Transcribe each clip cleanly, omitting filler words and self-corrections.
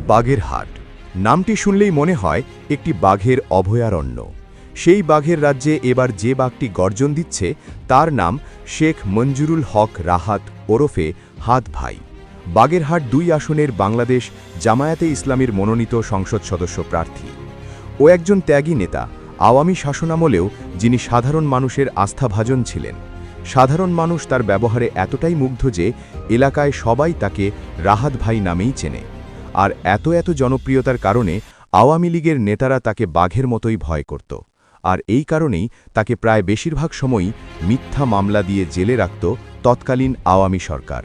বাগেরহাট নামটি শুনলেই মনে হয় একটি বাঘের অভয়ারণ্য। সেই বাঘের রাজ্যে এবার যে বাঘটি গর্জন দিচ্ছে তার নাম শেখ মঞ্জুরুল হক রাহাত ওরফে হাত ভাই। বাগেরহাট ২ আসনের বাংলাদেশ জামায়াতে ইসলামীর মনোনীত সংসদ সদস্য প্রার্থী। ও একজন ত্যাগী নেতা, আওয়ামী শাসনামলেও যিনি সাধারণ মানুষের আস্থাভাজন ছিলেন। সাধারণ মানুষ তার ব্যবহারে এতটাই মুগ্ধ যে এলাকায় সবাই তাকে রাহাত ভাই নামেই চেনে। আর এত জনপ্রিয়তার কারণে আওয়ামী লীগের নেতারা তাকে বাঘের মতোই ভয় করত। আর এই কারণেই তাকে প্রায় বেশিরভাগ সময়ই মিথ্যা মামলা দিয়ে জেলে রাখত তৎকালীন আওয়ামী সরকার।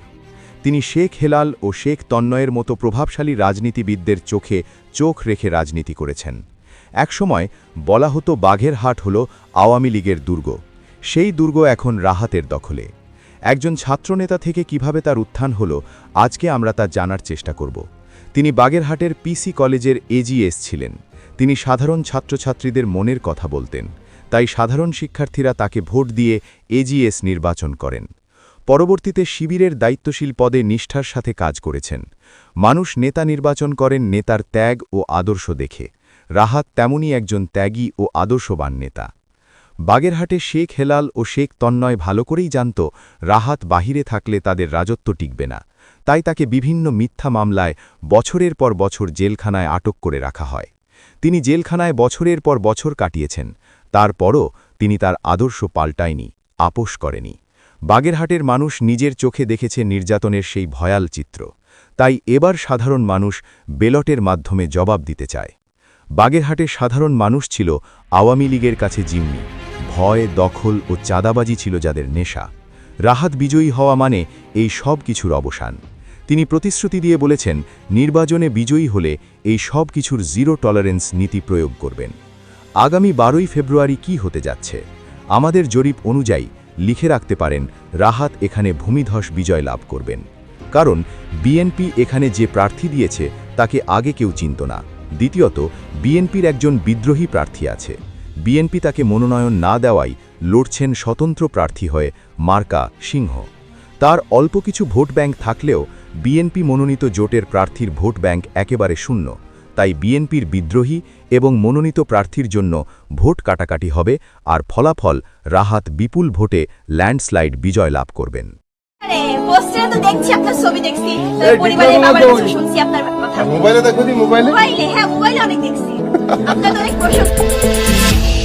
তিনি শেখ হেলাল ও শেখ তন্ময়ের মতো প্রভাবশালী রাজনীতিবিদদের চোখে চোখ রেখে রাজনীতি করেছেন। একসময় বলা হতো বাগেরহাট হল আওয়ামী লীগের দুর্গ। সেই দুর্গ এখন রাহাতের দখলে। একজন ছাত্রনেতা থেকে কিভাবে তার উত্থান হলো আজকে আমরা তা জানার চেষ্টা করব। তিনি বাগেরহাটের পিসি কলেজের এজিএস ছিলেন। তিনি সাধারণ ছাত্রছাত্রীদের মনের কথা বলতেন, তাই সাধারণ শিক্ষার্থীরা তাকে ভোট দিয়ে এজিএস নির্বাচন করেন। পরবর্তীতে শিবিরের দায়িত্বশীল পদে নিষ্ঠার সাথে কাজ করেছেন। মানুষ নেতা নির্বাচন করেন নেতার ত্যাগ ও আদর্শ দেখে। রাহাত তেমনই একজন ত্যাগী ও আদর্শবান নেতা। বাগেরহাটে শেখ হেলাল ও শেখ তন্ময় ভালো করেই জানত রাহাত বাহিরে থাকলে তাদের রাজত্ব টিকবে না, তাই তাকে বিভিন্ন মিথ্যা মামলায় বছরের পর বছর জেলখানায় আটক করে রাখা হয়। তিনি জেলখানায় বছরের পর বছর কাটিয়েছেন, তারপরও তিনি তার আদর্শ পাল্টায়নি, আপোষ করেনি। বাগেরহাটের মানুষ নিজের চোখে দেখেছে নির্যাতনের সেই ভয়াল চিত্র, তাই এবার সাধারণ মানুষ ব্যালটের মাধ্যমে জবাব দিতে চায়। বাগেরহাটের সাধারণ মানুষ ছিল আওয়ামী লীগের কাছে জিম্মি। ভয়, দখল ও চাঁদাবাজি ছিল যাদের নেশা। রাহাত বিজয়ী হওয়া মানে এই সব কিছুর অবসান। তিনি প্রতিশ্রুতি দিয়ে বলেছেন নির্বাচনে বিজয়ী হলে এই সব কিছুর জিরো টলারেন্স নীতি প্রয়োগ করবেন। আগামী 12ই ফেব্রুয়ারি কি হতে যাচ্ছে? আমাদের জরিপ অনুযায়ী লিখে রাখতে পারেন রাহাত এখানে ভূমিধস বিজয় লাভ করবেন। কারণ বিএনপি এখানে যে প্রার্থী দিয়েছে তাকে আগে কেউ চিনত না। দ্বিতীয়ত, বিএনপির একজন বিদ্রোহী প্রার্থী আছে। বিএনপি তাকে মনোনয়ন না দেওয়ায় লড়ছেন স্বতন্ত্র প্রার্থী হয়ে মার্কা সিংহ। তার অল্প কিছু ভোট ব্যাংক থাকলেও বিএনপি মনোনীত জোটের প্রার্থীর ভোট ব্যাংক একেবারে শূন্য। তাই বিএনপির বিদ্রোহী এবং মনোনীত প্রার্থীর জন্য ভোট কাটাকাটি হবে, আর ফলাফল রাহাত বিপুল ভোটে ল্যান্ডস্লাইড বিজয় লাভ করবেন। মোবাইলে দেখো, মোবাইলে হ্যাঁ, মোবাইলে অনেক দেখছি। আপনাদের অনেক প্রশংসা।